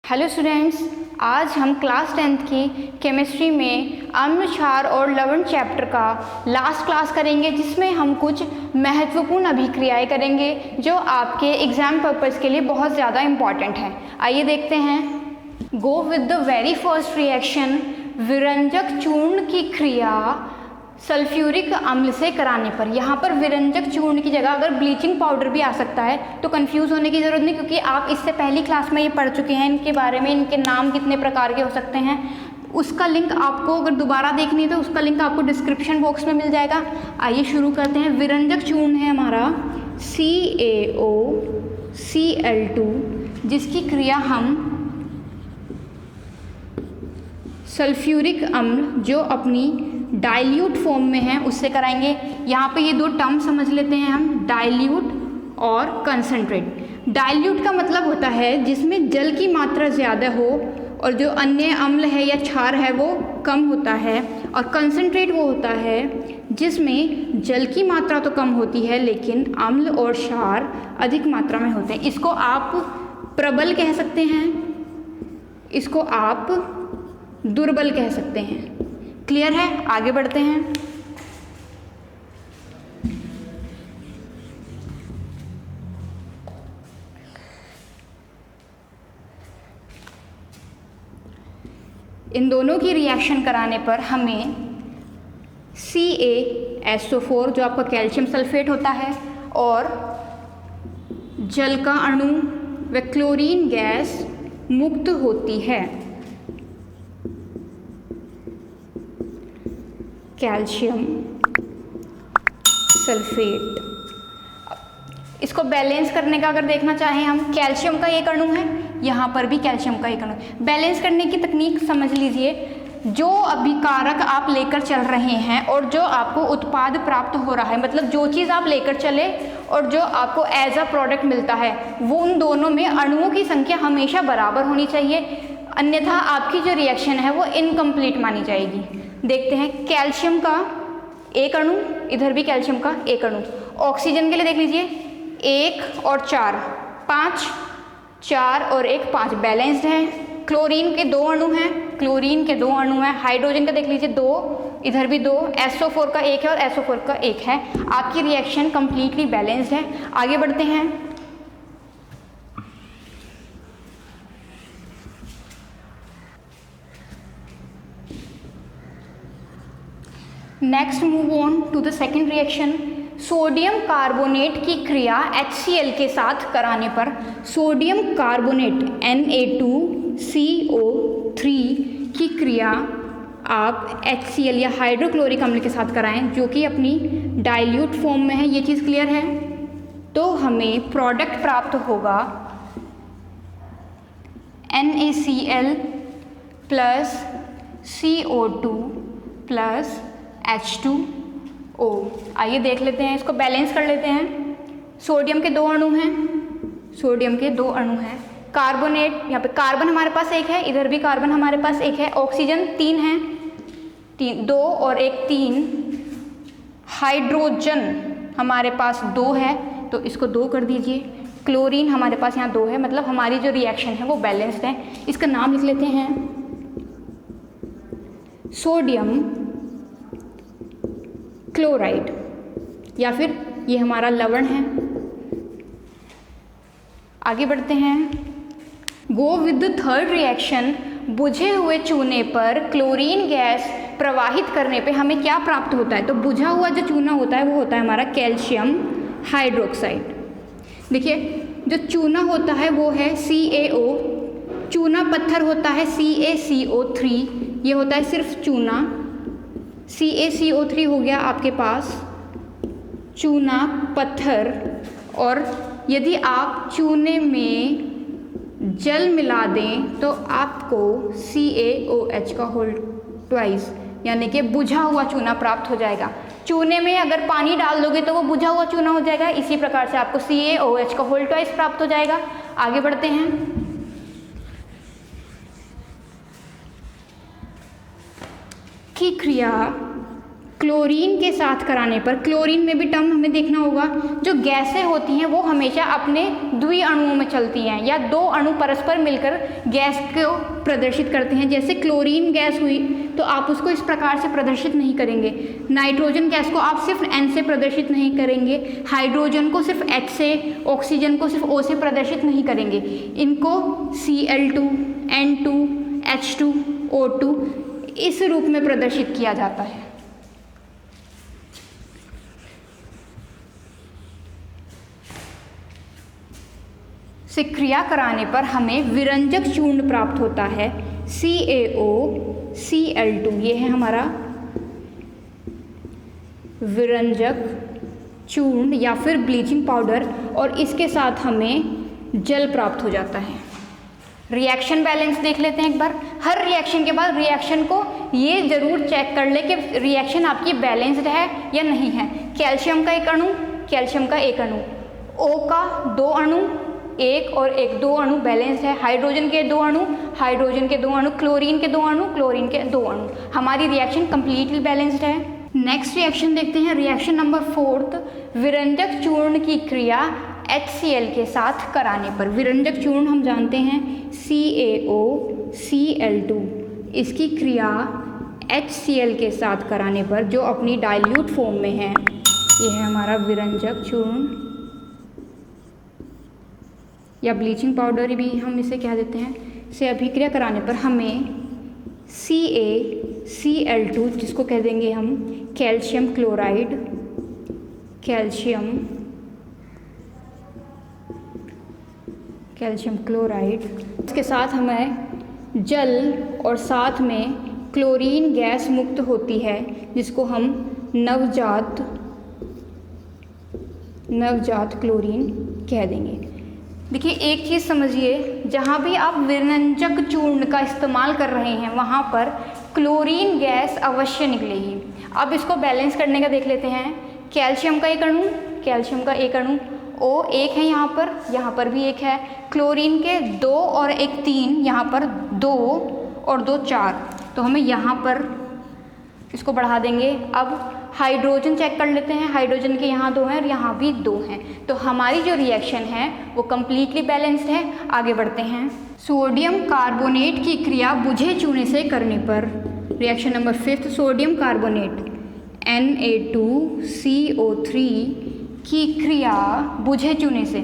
Hello students, आज हम class 10th की केमिस्ट्री में अम्ल, क्षार और लवण चैप्टर का लास्ट क्लास करेंगे, जिसमें हम कुछ महत्वपूर्ण अभिक्रियाएं करेंगे जो आपके एग्ज़ाम पर्पज़ के लिए बहुत ज़्यादा इम्पॉर्टेंट है। आइए देखते हैं। Go with the very first reaction. विरंजक चूर्ण की क्रिया सल्फ्यूरिक अम्ल से कराने पर। यहाँ पर विरंजक चूर्ण की जगह अगर ब्लीचिंग पाउडर भी आ सकता है तो कंफ्यूज होने की ज़रूरत नहीं, क्योंकि आप इससे पहली क्लास में ये पढ़ चुके हैं इनके बारे में, इनके नाम कितने प्रकार के हो सकते हैं। उसका लिंक आपको अगर दोबारा देखनी है तो उसका लिंक आपको डिस्क्रिप्शन बॉक्स में मिल जाएगा। आइए शुरू करते हैं। विरंजक चूर्ण है हमारा CaOCl2, जिसकी क्रिया हम सल्फ्यूरिक अम्ल जो अपनी डाइल्यूट फॉर्म में है उससे कराएंगे। यहाँ पे ये दो टर्म समझ लेते हैं हम, डाइल्यूट और कंसनट्रेट। डाइल्यूट का मतलब होता है जिसमें जल की मात्रा ज़्यादा हो और जो अन्य अम्ल है या क्षार है वो कम होता है, और कंसनट्रेट वो होता है जिसमें जल की मात्रा तो कम होती है लेकिन अम्ल और क्षार अधिक मात्रा में होते हैं। इसको आप प्रबल कह सकते हैं, इसको आप दुर्बल कह सकते हैं। क्लियर है? आगे बढ़ते हैं। इन दोनों की रिएक्शन कराने पर हमें CaSO4 जो आपका कैल्शियम सल्फेट होता है और जल का अणु व क्लोरीन गैस मुक्त होती है। Calcium sulphate. इसको बैलेंस करने का अगर देखना चाहें हम, कैल्शियम का एक अणु है, यहाँ पर भी कैल्शियम का एक अणु। बैलेंस करने की तकनीक समझ लीजिए। जो अभिकारक आप लेकर चल रहे हैं और जो आपको उत्पाद प्राप्त हो रहा है, मतलब जो चीज़ आप लेकर चले और जो आपको एज अ प्रोडक्ट मिलता है, वो उन दोनों में अणुओं की संख्या हमेशा बराबर होनी चाहिए, अन्यथा आपकी जो रिएक्शन है वो इनकम्प्लीट मानी जाएगी। देखते हैं। कैल्शियम का एक अणु, इधर भी कैल्शियम का एक अणु। ऑक्सीजन के लिए देख लीजिए 1 और 4, 5, 4 और 1, 5 बैलेंस्ड है। क्लोरीन के 2 अणु हैं, क्लोरीन के 2 अणु हैं। हाइड्रोजन का देख लीजिए 2, इधर भी 2। SO4 का 1 है और SO4 का 1 है। आपकी रिएक्शन कंप्लीटली बैलेंस्ड है। आगे बढ़ते हैं। Next move on to the second reaction. Sodium carbonate की क्रिया HCl के साथ कराने पर सोडियम कार्बोनेट Na2CO3 की क्रिया आप HCl या हाइड्रोक्लोरिक अम्ल के साथ कराएं, जो कि अपनी डाइल्यूट फॉर्म में है। ये चीज़ क्लियर है? तो हमें प्रोडक्ट प्राप्त होगा NaCl plus CO2 plus H2O। आइए देख लेते हैं, इसको बैलेंस कर लेते हैं। सोडियम के 2 अणु हैं, सोडियम के 2 अणु हैं। कार्बोनेट, यहाँ पे कार्बन हमारे पास 1 है, इधर भी कार्बन हमारे पास 1 है। ऑक्सीजन 3 है, 2 और 1 3। हाइड्रोजन हमारे पास 2 है, तो इसको 2 कर दीजिए। क्लोरीन हमारे पास यहाँ 2 है, मतलब हमारी जो रिएक्शन है वो बैलेंस्ड है। इसका नाम लिख लेते हैं सोडियम क्लोराइड, या फिर ये हमारा लवण है। आगे बढ़ते हैं। Go with the third reaction. बुझे हुए चूने पर क्लोरीन गैस प्रवाहित करने पे हमें क्या प्राप्त होता है? तो बुझा हुआ जो चूना होता है वो होता है हमारा कैल्शियम हाइड्रोक्साइड। देखिए, जो चूना होता है वो है CaO, चूना पत्थर होता है CaCO3, ये होता है सिर्फ चूना। CaCO3 हो गया आपके पास चूना पत्थर, और यदि आप चूने में जल मिला दें तो आपको CaOH का होल ट्वाइस, यानी कि बुझा हुआ चूना प्राप्त हो जाएगा। चूने में अगर पानी डाल दोगे तो वो बुझा हुआ चूना हो जाएगा। इसी प्रकार से आपको CaOH का होल ट्वाइस प्राप्त हो जाएगा। आगे बढ़ते हैं। की क्रिया क्लोरीन के साथ कराने पर, क्लोरीन में भी टर्म हमें देखना होगा, जो गैसें होती हैं वो हमेशा अपने द्वि अणुओं में चलती हैं या दो अणु परस्पर मिलकर गैस को प्रदर्शित करते हैं। जैसे क्लोरीन गैस हुई तो आप उसको इस प्रकार से प्रदर्शित नहीं करेंगे। नाइट्रोजन गैस को आप सिर्फ N से प्रदर्शित नहीं करेंगे, हाइड्रोजन को सिर्फ H से, ऑक्सीजन को सिर्फ O से प्रदर्शित नहीं करेंगे। इनको Cl2, N2, H2, O2 इस रूप में प्रदर्शित किया जाता है। से क्रिया कराने पर हमें विरंजक चूर्ण प्राप्त होता है CaOCl2। ये है हमारा विरंजक चूर्ण या फिर ब्लीचिंग पाउडर, और इसके साथ हमें जल प्राप्त हो जाता है। रिएक्शन बैलेंस देख लेते हैं एक बार। हर रिएक्शन के बाद रिएक्शन को ये ज़रूर चेक कर ले कि रिएक्शन आपकी बैलेंस्ड है या नहीं है। कैल्शियम का एक अणु, कैल्शियम का एक अणु, O का दो अणु, एक और एक, दो अणु बैलेंस्ड है। हाइड्रोजन के दो अणु, हाइड्रोजन के दो अणु, क्लोरीन के दो अणु, क्लोरीन के दो अणु, हमारी रिएक्शन कंप्लीटली बैलेंस्ड है। नेक्स्ट रिएक्शन देखते हैं, रिएक्शन नंबर 4, विरंजक चूर्ण की क्रिया HCl के साथ कराने पर। विरंजक चूर्ण हम जानते हैं CaOCl2, इसकी क्रिया HCl के साथ कराने पर जो अपनी डाइल्यूट फॉर्म में है, ये है हमारा विरंजक चूर्ण या ब्लीचिंग पाउडर भी हम इसे कह देते हैं, से अभिक्रिया कराने पर हमें CaCl2, जिसको कह देंगे हम कैल्शियम क्लोराइड, कैल्शियम क्लोराइड, इसके साथ हमें जल और साथ में क्लोरीन गैस मुक्त होती है, जिसको हम नवजात क्लोरीन कह देंगे। देखिए एक चीज़ समझिए, जहाँ भी आप विरंजक चूर्ण का इस्तेमाल कर रहे हैं वहाँ पर क्लोरीन गैस अवश्य निकलेगी। अब इसको बैलेंस करने का देख लेते हैं। कैल्शियम का एक अणु, कैल्शियम का एक अणु, O एक है यहाँ पर भी एक है। क्लोरीन के 2 और 1 3, यहाँ पर 2 और 2 4, तो हमें यहाँ पर इसको बढ़ा देंगे। अब हाइड्रोजन चेक कर लेते हैं, हाइड्रोजन के यहाँ 2 हैं और यहाँ भी 2 हैं, तो हमारी जो रिएक्शन है वो कम्प्लीटली बैलेंस्ड है। आगे बढ़ते हैं। सोडियम कार्बोनेट की क्रिया बुझे चूने से करने पर, reaction number 5, sodium carbonate Na2CO3 की क्रिया बुझे चूने से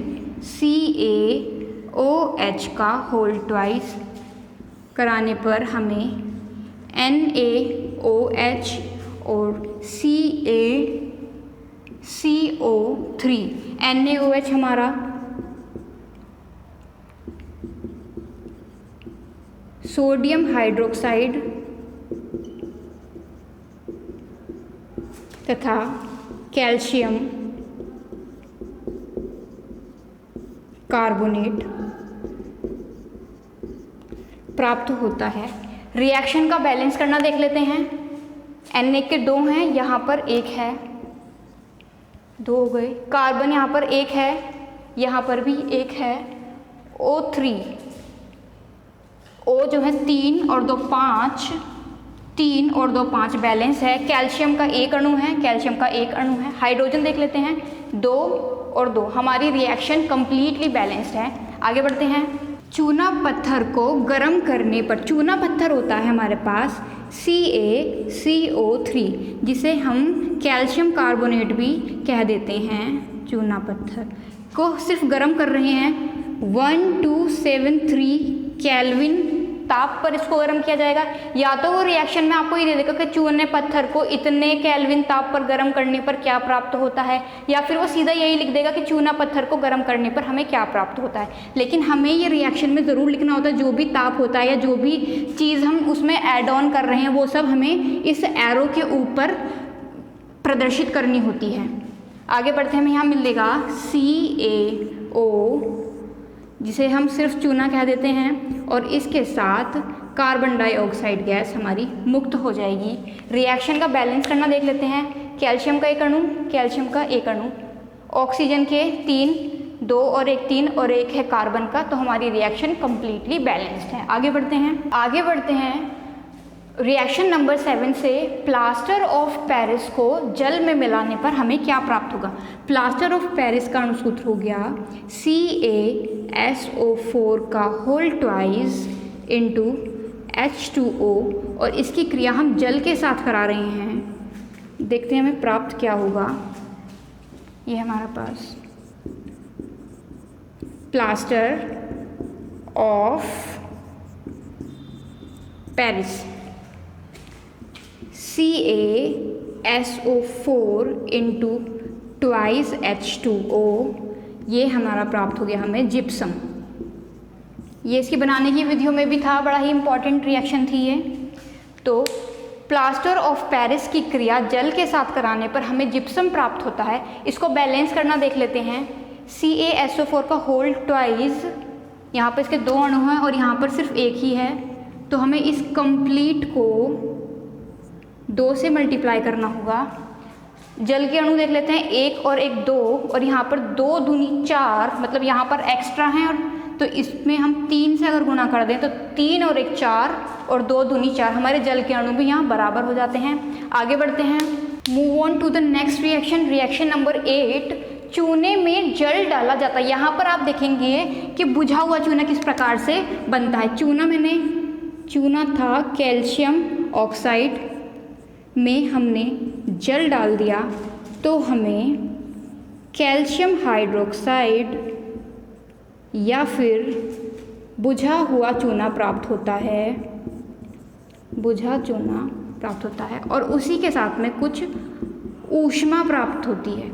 CaOH का होल ट्वाइस कराने पर हमें NaOH और CaCO3, NaOH हमारा सोडियम हाइड्रोक्साइड तथा कैल्शियम कार्बोनेट प्राप्त होता है। रिएक्शन का बैलेंस करना देख लेते हैं। Na के 2 हैं, यहाँ पर 1 है, 2 हो गए। कार्बन यहाँ पर 1 है, यहाँ पर भी 1 है। O3, O जो है 3 और 2 5, 3 और 2 5 बैलेंस है। कैल्शियम का एक अणु है, कैल्शियम का एक अणु है। हाइड्रोजन देख लेते हैं, 2 और 2, हमारी रिएक्शन कंप्लीटली बैलेंस्ड है। आगे बढ़ते हैं। चूना पत्थर को गर्म करने पर, चूना पत्थर होता है हमारे पास CaCO3, जिसे हम कैल्शियम कार्बोनेट भी कह देते हैं। चूना पत्थर को सिर्फ गर्म कर रहे हैं, 1273 केल्विन ताप पर इसको गर्म किया जाएगा। या तो वो रिएक्शन में आपको ये दे देगा कि चूने पत्थर को इतने केल्विन ताप पर गर्म करने पर क्या प्राप्त होता है, या फिर वो सीधा यही लिख देगा कि चूना पत्थर को गर्म करने पर हमें क्या प्राप्त होता है। लेकिन हमें ये रिएक्शन में ज़रूर लिखना होता है, जो भी ताप होता है या जो भी चीज़ हम उसमें ऐड ऑन कर रहे हैं वो सब हमें इस एरो के ऊपर प्रदर्शित करनी होती है। आगे बढ़ते हैं, हमें यहाँ मिलेगा CaO, जिसे हम सिर्फ चूना कह देते हैं, और इसके साथ कार्बन डाइऑक्साइड गैस हमारी मुक्त हो जाएगी। रिएक्शन का बैलेंस करना देख लेते हैं। कैल्शियम का एक अणु, कैल्शियम का एक अणु, ऑक्सीजन के 3, 2 और 1 3 और 1 है कार्बन का, तो हमारी रिएक्शन कंप्लीटली बैलेंस्ड है। आगे बढ़ते हैं। रिएक्शन नंबर 7 से प्लास्टर ऑफ पेरिस को जल में मिलाने पर हमें क्या प्राप्त होगा। प्लास्टर ऑफ पेरिस का अणुसूत्र हो गया CaSO4 का होल ट्वाइस इंटू H2O, और इसकी क्रिया हम जल के साथ करा रहे हैं। देखते हैं हमें प्राप्त क्या होगा। ये हमारा पास plaster of Paris CaSO4 into twice H2O, ये हमारा प्राप्त हो गया हमें जिप्सम। ये इसकी बनाने की विधियों में भी था, बड़ा ही इंपॉर्टेंट रिएक्शन थी ये। तो प्लास्टर ऑफ पेरिस की क्रिया जल के साथ कराने पर हमें जिप्सम प्राप्त होता है। इसको बैलेंस करना देख लेते हैं। CaSO4 का होल ट्वाइस, यहाँ पर इसके 2 अणु हैं और यहाँ पर सिर्फ एक ही है, तो हमें इस कंप्लीट को 2 से मल्टीप्लाई करना होगा। जल के अणु देख लेते हैं, 1 और 1 2, और यहाँ पर 2 दूनी 4, मतलब यहाँ पर एक्स्ट्रा हैं, और तो इसमें हम 3 से अगर गुणा कर दें तो 3 और 1 4 और 2 दूनी 4, हमारे जल के अणु भी यहाँ बराबर हो जाते हैं। आगे बढ़ते हैं, move on to the next reaction. Reaction number 8, चूने में जल डाला जाता है। यहाँ पर आप देखेंगे कि बुझा हुआ चूना किस प्रकार से बनता है। चूना था कैल्शियम ऑक्साइड में हमने जल डाल दिया तो हमें कैल्शियम हाइड्रोक्साइड या फिर बुझा हुआ चूना प्राप्त होता है। बुझा चूना प्राप्त होता है और उसी के साथ में कुछ ऊष्मा प्राप्त होती है।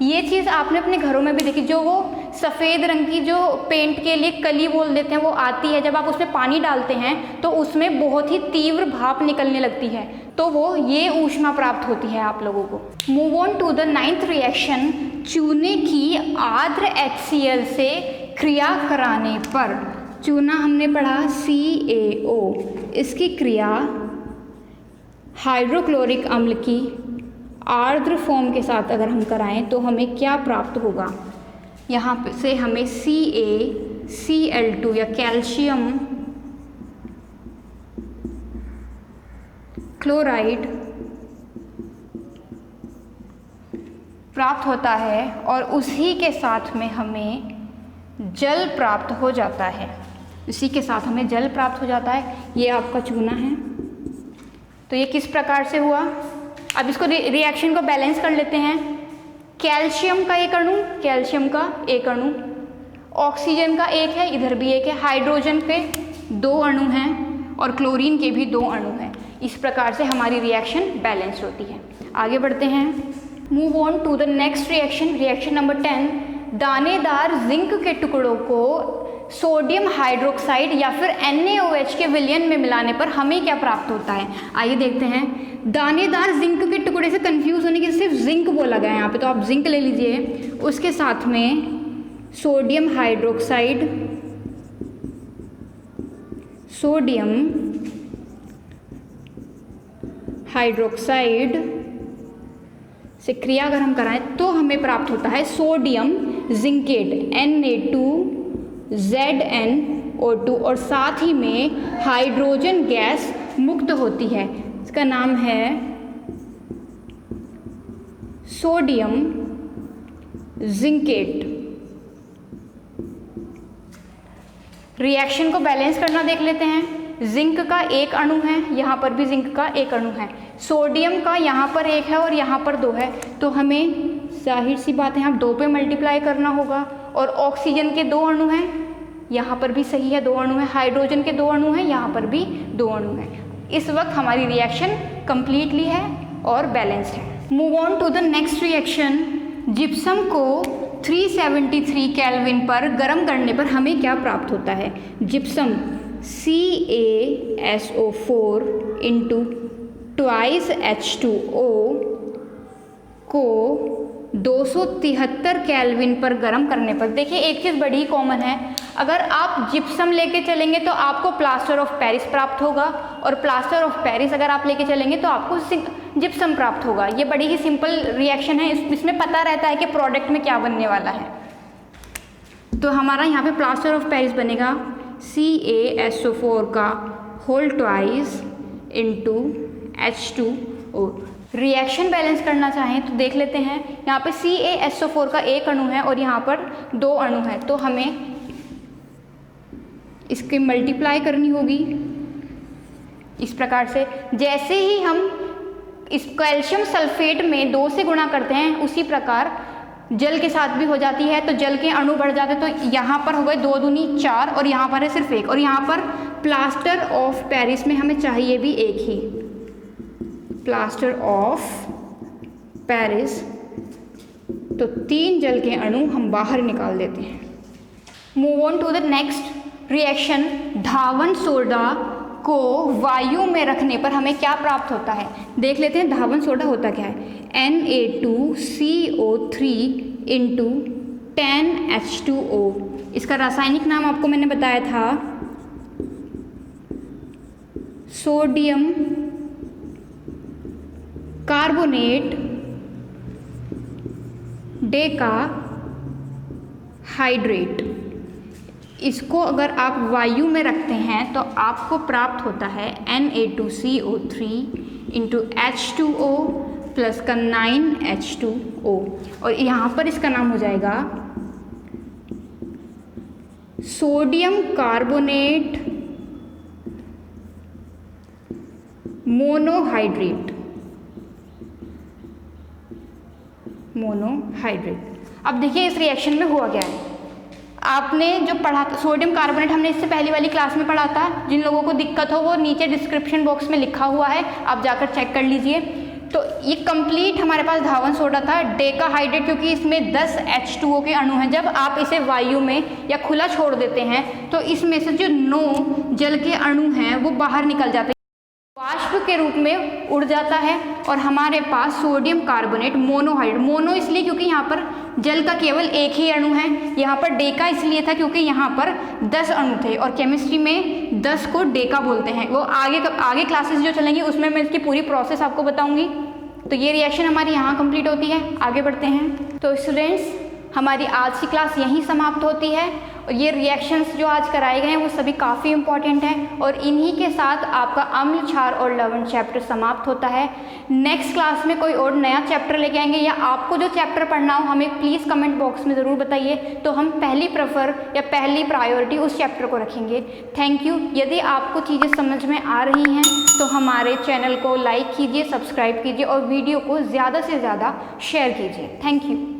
ये चीज़ आपने अपने घरों में भी देखी, जो वो सफ़ेद रंग की जो पेंट के लिए कली बोल देते हैं वो आती है। जब आप उसमें पानी डालते हैं तो उसमें बहुत ही तीव्र भाप निकलने लगती है, तो वो ये ऊष्मा प्राप्त होती है आप लोगों को। Move on to the 9th reaction. चूने की आर्द्र HCl से क्रिया कराने पर, चूना हमने पढ़ा CaO, इसकी क्रिया हाइड्रोक्लोरिक अम्ल की आर्द्र फॉर्म के साथ अगर हम कराएं तो हमें क्या प्राप्त होगा। यहाँ से हमें CaCl2 या कैल्शियम क्लोराइड प्राप्त होता है और उसी के साथ में हमें जल प्राप्त हो जाता है। ये आपका चूना है। तो ये किस प्रकार से हुआ, अब इसको रिएक्शन को बैलेंस कर लेते हैं। कैल्शियम का एक अणु, ऑक्सीजन का एक है, इधर भी एक है, हाइड्रोजन पे 2 अणु हैं और क्लोरीन के भी 2 अणु हैं। इस प्रकार से हमारी रिएक्शन बैलेंस होती है। आगे बढ़ते हैं, move on to the next reaction. Reaction number 10, दानेदार जिंक के टुकड़ों को सोडियम हाइड्रोक्साइड या फिर NaOH के विलयन में मिलाने पर हमें क्या प्राप्त होता है। आइए देखते हैं। दानेदार जिंक के टुकड़े से कंफ्यूज होने के सिर्फ जिंक बोला गया है यहाँ पे, तो आप जिंक ले लीजिए। उसके साथ में सोडियम हाइड्रोक्साइड से क्रिया अगर हम कराएं तो हमें प्राप्त होता है सोडियम जिंकेट Na2ZnO2, और साथ ही में हाइड्रोजन गैस मुक्त होती है। इसका नाम है सोडियम जिंकेट। रिएक्शन को बैलेंस करना देख लेते हैं। जिंक का एक अणु है, यहाँ पर भी जिंक का एक अणु है, सोडियम का यहाँ पर एक है और यहाँ पर 2 है, तो हमें जाहिर सी बात है यहाँ 2 पे मल्टीप्लाई करना होगा। और ऑक्सीजन के 2 अणु हैं, यहाँ पर भी सही है 2 अणु हैं, हाइड्रोजन के 2 अणु हैं, यहाँ पर भी 2 अणु हैं। इस वक्त हमारी रिएक्शन कंप्लीटली है और बैलेंस्ड है। Move on to the next reaction. Gypsum को 373 केल्विन पर गर्म करने पर हमें क्या प्राप्त होता है। Gypsum CaSO4 into twice H2O को 273 केल्विन पर गर्म करने पर, देखिए एक चीज़ बड़ी कॉमन है, अगर आप जिप्सम लेके चलेंगे तो आपको प्लास्टर ऑफ पेरिस प्राप्त होगा, और प्लास्टर ऑफ पेरिस अगर आप लेके चलेंगे तो आपको जिप्सम प्राप्त होगा। ये बड़ी ही सिंपल रिएक्शन है, इसमें पता रहता है कि प्रोडक्ट में क्या बनने वाला है। तो हमारा यहाँ पे प्लास्टर ऑफ पेरिस बनेगा CaSO4 का whole twice into H2O। Reaction balance करना चाहें तो देख लेते हैं, यहाँ पे CaSO4 का एक अणु है और यहाँ पर 2 अणु है, तो हमें इसके मल्टीप्लाई करनी होगी इस प्रकार से। जैसे ही हम इस कैल्शियम सल्फेट में 2 से गुणा करते हैं, उसी प्रकार जल के साथ भी हो जाती है, तो जल के अणु बढ़ जाते हैं। तो यहाँ पर हो गए 2 दूनी 4 और यहाँ पर है सिर्फ 1, और यहाँ पर प्लास्टर ऑफ पेरिस में हमें चाहिए भी एक ही, प्लास्टर ऑफ पेरिस, तो 3 जल के अणु हम बाहर निकाल देते हैं। Move on to the next reaction. धावन सोडा को वायु में रखने पर हमें क्या प्राप्त होता है, देख लेते हैं। धावन सोडा होता क्या है, Na2CO3 इंटू 10H2O। इसका रासायनिक नाम आपको मैंने बताया था, सोडियम कार्बोनेट डेका हाइड्रेट। इसको अगर आप वायु में रखते हैं तो आपको प्राप्त होता है Na2CO3 इंटू H2O प्लस का 9H2O, और यहाँ पर इसका नाम हो जाएगा सोडियम कार्बोनेट मोनोहाइड्रेट। अब देखिए इस रिएक्शन में हुआ क्या है। आपने जो पढ़ा था सोडियम कार्बोनेट, हमने इससे पहली वाली क्लास में पढ़ा था। जिन लोगों को दिक्कत हो वो नीचे डिस्क्रिप्शन बॉक्स में लिखा हुआ है, आप जाकर चेक कर लीजिए। तो ये कंप्लीट हमारे पास धावन सोडा था। डेकाहाइड्रेट, क्योंकि इसमें 10 H2O के अणु हैं, जब आप इसे वायु में या खुला छोड़ देते हैं तो इसमें से जो 9 जल के अणु हैं वो बाहर निकल जाते हैं, वाष्प के रूप में उड़ जाता है, और हमारे पास सोडियम कार्बोनेट मोनोहाइड्रेट, मोनो इसलिए क्योंकि यहाँ पर जल का केवल एक ही अणु है, यहाँ पर डेका इसलिए था क्योंकि यहाँ पर 10 अणु थे, और केमिस्ट्री में 10 को डेका बोलते हैं। वो आगे क्लासेस जो चलेंगी उसमें मैं इसकी पूरी प्रोसेस आपको बताऊंगी। तो ये रिएक्शन हमारी यहाँ कंप्लीट होती है। आगे बढ़ते हैं। तो स्टूडेंट्स, हमारी आज की क्लास यहीं समाप्त होती है, और ये रिएक्शंस जो आज कराए गए हैं वो सभी काफ़ी इंपॉर्टेंट हैं, और इन्हीं के साथ आपका अम्ल क्षार और लवण चैप्टर समाप्त होता है। नेक्स्ट क्लास में कोई और नया चैप्टर लेके आएंगे, या आपको जो चैप्टर पढ़ना हो हमें प्लीज़ कमेंट बॉक्स में ज़रूर बताइए, तो हम पहली पहली प्रायोरिटी उस चैप्टर को रखेंगे। Thank you. यदि आपको चीज़ें समझ में आ रही हैं तो हमारे चैनल को लाइक कीजिए, सब्सक्राइब कीजिए और वीडियो को ज़्यादा से ज़्यादा शेयर कीजिए। Thank you.